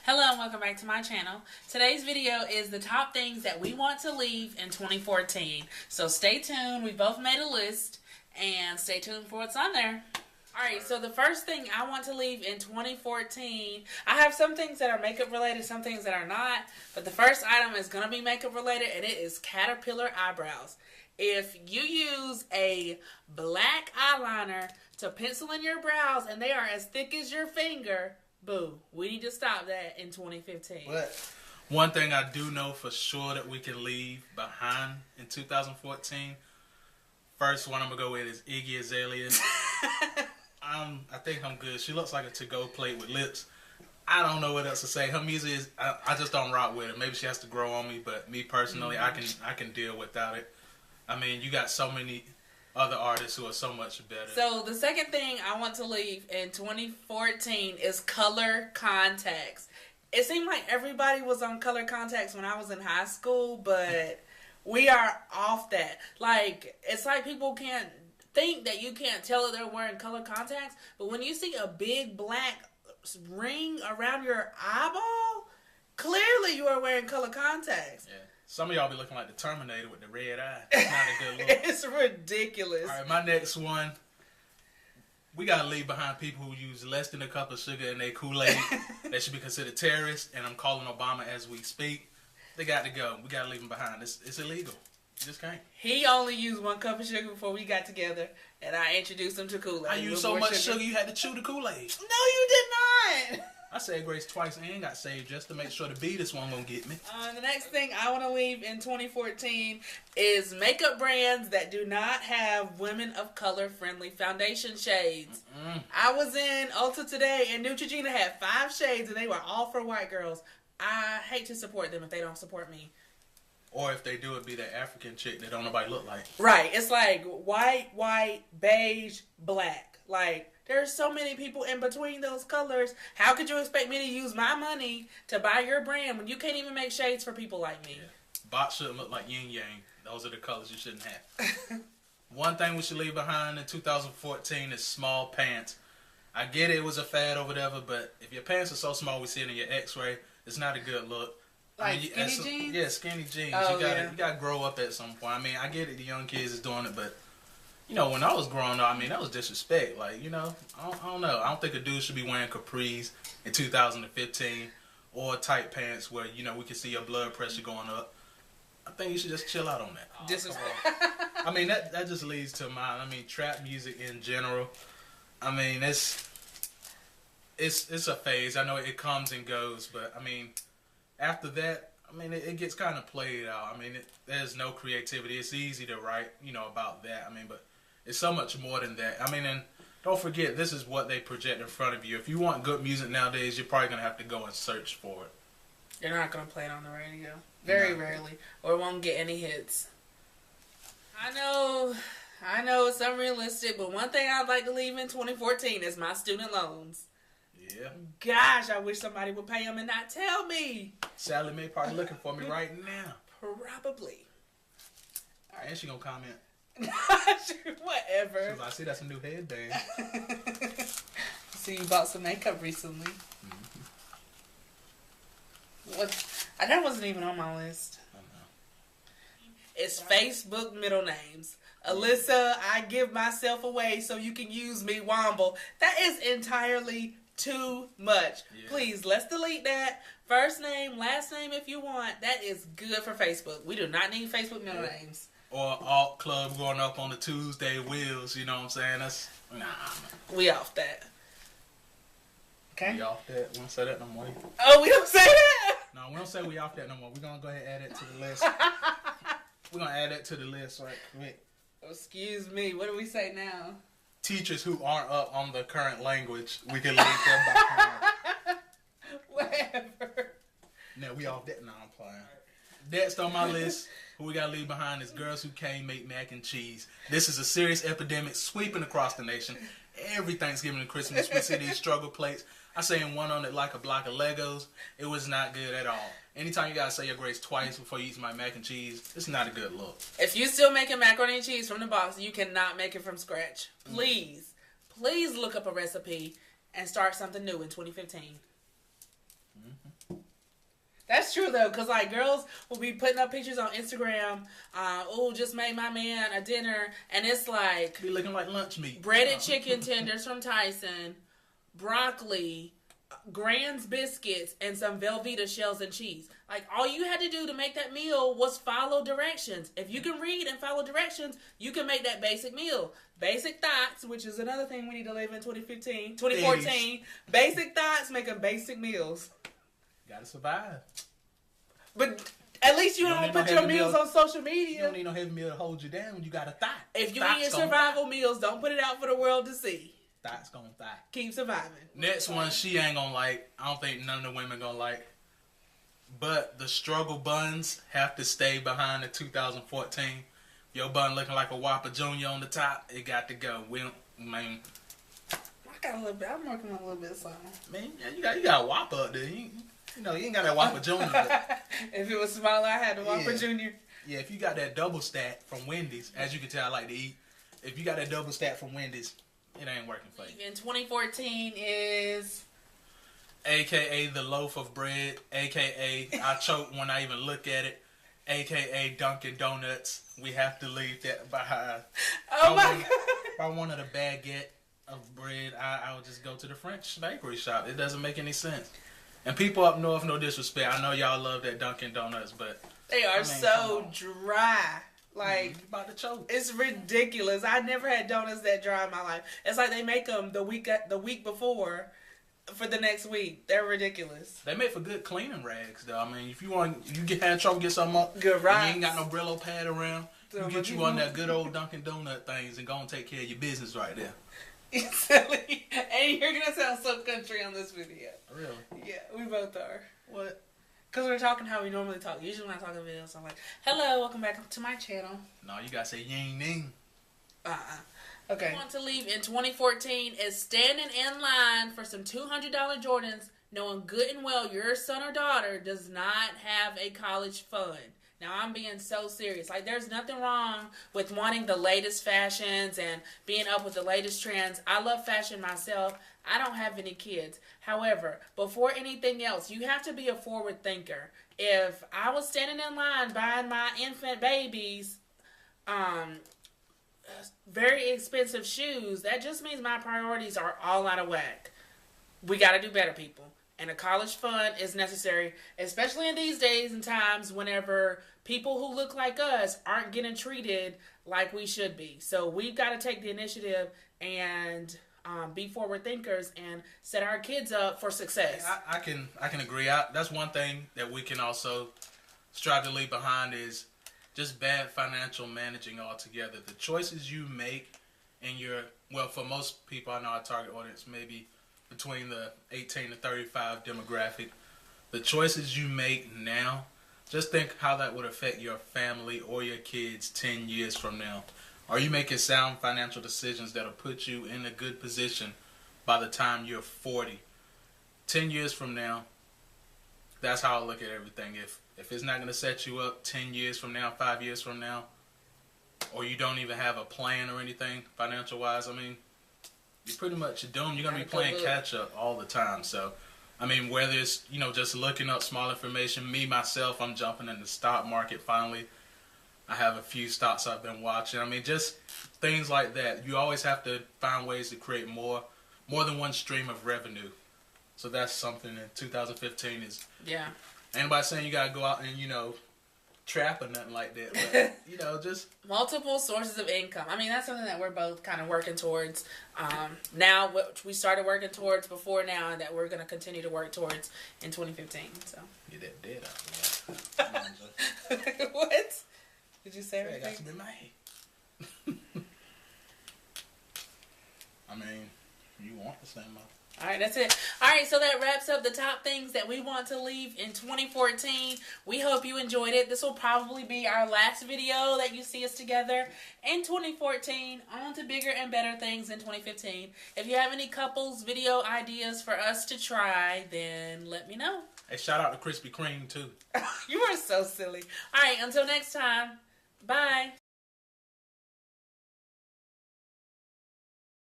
Hello and welcome back to my channel. Today's video is the top things that we want to leave in 2014. So stay tuned. We both made a list and stay tuned for what's on there. Alright, so the first thing I want to leave in 2014, I have some things that are makeup related, some things that are not. But the first item is going to be makeup related, and it is Caterpillar eyebrows. If you use a black eyeliner to pencil in your brows and they are as thick as your finger, boo, we need to stop that in 2015. But one thing I do know for sure that we can leave behind in 2014, first one I'm going to go with is Iggy Azalea. I think I'm good. She looks like a to-go plate with lips. I don't know what else to say. Her music is, I just don't rock with it. Maybe she has to grow on me, but me personally, I can deal without it. I mean, you got so many other artists who are so much better. So the second thing I want to leave in 2014 is color contacts. It seemed like everybody was on color contacts when I was in high school, but we are off that. Like, it's like people can't think that you can't tell that they're wearing color contacts, but when you see a big black ring around your eyeball, clearly you are wearing color contacts. Yeah. Some of y'all be looking like the Terminator with the red eye. It's not a good look. It's ridiculous. All right, my next one. We got to leave behind people who use less than a cup of sugar in their KoolAid. They should be considered terrorists, and I'm calling Obama as we speak. They got to go. We got to leave them behind. It's illegal. You just can't. He only used 1 cup of sugar before we got together, and I introduced him to KoolAid. I used so much sugar you had to chew the KoolAid. No, you did not. I said grace twice and got saved just to make sure the beat this one gonna get me. The next thing I want to leave in 2014 is makeup brands that do not have women of color friendly foundation shades. I was in Ulta today and Neutrogena had 5 shades and they were all for white girls. I hate to support them if they don't support me. Or if they do, it be that African chick that don't nobody look like. Right. It's like white, beige, black. Like, there's so many people in between those colors. How could you expect me to use my money to buy your brand when you can't even make shades for people like me? Yeah. Box shouldn't look like yin yang. Those are the colors you shouldn't have. One thing we should leave behind in 2014 is small pants. I get it was a fad or whatever, but if your pants are so small we see it in your x-ray, it's not a good look. Like skinny jeans? Yeah, skinny jeans. Oh, you gotta grow up at some point. I mean, I get it, the young kids is doing it, but you know, when I was growing up, I mean, that was disrespect. Like, you know, I don't know. I don't think a dude should be wearing capris in 2015 or tight pants where, you know, we can see your blood pressure going up. I think you should just chill out on that. Disrespect. I mean, that just leads to mine. I mean, trap music in general. I mean, it's a phase. I know it comes and goes, but I mean, after that, I mean, it gets kind of played out. I mean, there's no creativity. It's easy to write, you know, about that. I mean, but it's so much more than that. I mean, and don't forget, this is what they project in front of you. If you want good music nowadays, you're probably going to have to go and search for it. You're not going to play it on the radio. Very rarely. Or it won't get any hits. I know it's unrealistic, but one thing I'd like to leave in 2014 is my student loans. Yeah. Gosh, I wish somebody would pay them and not tell me. Sally Mae probably looking for me right now. Probably. All right, and she going to comment. Whatever. She's like, I see that's a new headband. See, you bought some makeup recently. What? That wasn't even on my list. I know. It's Facebook middle names. Alyssa, I give myself away so you can use me, Womble. That is entirely too much. Yeah. Please, let's delete that. First name, last name if you want. That is good for Facebook. We do not need Facebook middle names. Or alt club going up on the Tuesday wheels, you know what I'm saying? That's, nah. We off that. Okay? We off that. We don't say that no more. Oh, we don't say that? No, we don't say we off that no more. We're going to go ahead and add that to the list. We're going to add that to the list right quick. Excuse me. What do we say now? Teachers who aren't up on the current language, we can leave them behind. Whatever. Now, we off that. No, I'm playing. Next on my list, who we got to leave behind is girls who can't make mac and cheese. This is a serious epidemic sweeping across the nation. Every Thanksgiving and Christmas, we see these struggle plates. I say one on it like a block of Legos. It was not good at all. Anytime you got to say your grace twice before you eat my mac and cheese, it's not a good look. If you still making macaroni and cheese from the box, you cannot make it from scratch. Please look up a recipe and start something new in 2015. That's true though, because like girls will be putting up pictures on Instagram. Just made my man a dinner, and it's like be looking like lunch meat. Breaded chicken tenders from Tyson, broccoli, Grand's biscuits, and some Velveeta shells and cheese. Like, all you had to do to make that meal was follow directions. If you can read and follow directions, you can make that basic meal. Basic thoughts, which is another thing we need to live in 2014. Basic thoughts, making basic meals. Gotta survive. But at least you don't put your meals on social media. You don't need no heavy meal to hold you down. You got a thought. If you eat your survival meals, don't put it out for the world to see. Thought's gonna thought. Keep surviving. Next one, she ain't gonna like. I don't think none of the women gonna like. But the struggle buns have to stay behind the 2014. Your bun looking like a Whopper Jr. on the top, it got to go. Man. I got a little bit. I'm working on a little bit of something. Man, yeah, you got a Whopper up there. You ain't got that Whopper Jr. But if it was smaller, I had the Whopper Jr. Yeah, if you got that double stack from Wendy's, as you can tell, I like to eat. If you got that double stack from Wendy's, it ain't working for you. In 2014 is... AKA the loaf of bread. AKA I choke when I even look at it. AKA Dunkin' Donuts. We have to leave that behind. Oh my God. If I wanted a baguette of bread, I would just go to the French bakery shop. It doesn't make any sense. And people up north, no disrespect, I know y'all love that Dunkin' Donuts, but... They are so dry. Like, you about to choke. It's ridiculous. I never had donuts that dry in my life. It's like they make them the week before for the next week. They're ridiculous. They make for good cleaning rags, though. I mean, if you have trouble get something up, good and you ain't got no Brillo pad around, you get you one of that good old Dunkin' Donut things and go and take care of your business right there. It's silly. And you're gonna sound so country on this video. Really? Yeah, we both are. What? Because we're talking how we normally talk. Usually when I talk in videos, I'm like, hello, welcome back to my channel. No, you gotta say ying ning. Okay. I want to leave in 2014 is standing in line for some $200 Jordans, knowing good and well your son or daughter does not have a college fund. Now, I'm being so serious. Like, there's nothing wrong with wanting the latest fashions and being up with the latest trends. I love fashion myself. I don't have any kids. However, before anything else, you have to be a forward thinker. If I was standing in line buying my infant babies very expensive shoes, that just means my priorities are all out of whack. We got to do better, people. And a college fund is necessary, especially in these days and times whenever people who look like us aren't getting treated like we should be. So we've got to take the initiative and be forward thinkers and set our kids up for success. I can agree. That's one thing that we can also strive to leave behind is just bad financial managing altogether. The choices you make in for most people, I know our target audience maybe between the 18 to 35 demographic, the choices you make now, just think how that would affect your family or your kids 10 years from now. Are you making sound financial decisions that'll put you in a good position by the time you're 40? 10 years from now, that's how I look at everything. If it's not going to set you up 10 years from now, 5 years from now, or you don't even have a plan or anything financial-wise, I mean, you're pretty much doomed. You're going to be playing catch-up all the time. So, I mean, whether it's, just looking up small information. Me, myself, I'm jumping in the stock market finally. I have a few stocks I've been watching. I mean, just things like that. You always have to find ways to create more than one stream of revenue. So that's something in 2015 is... Yeah. Anybody saying you got to go out and, trap or nothing like that. But, just... Multiple sources of income. I mean, that's something that we're both kind of working towards. Now, what we started working towards before now, and that we're going to continue to work towards in 2015. So. Get that dead out there. What? Did you say I anything? got some in my head. I mean, you want the same amount. All right, that's it. All right, so that wraps up the top things that we want to leave in 2014. We hope you enjoyed it. This will probably be our last video that you see us together in 2014. On to bigger and better things in 2015. If you have any couples video ideas for us to try, then let me know. Hey, shout out to Krispy Kreme, too. You are so silly. All right, until next time, bye.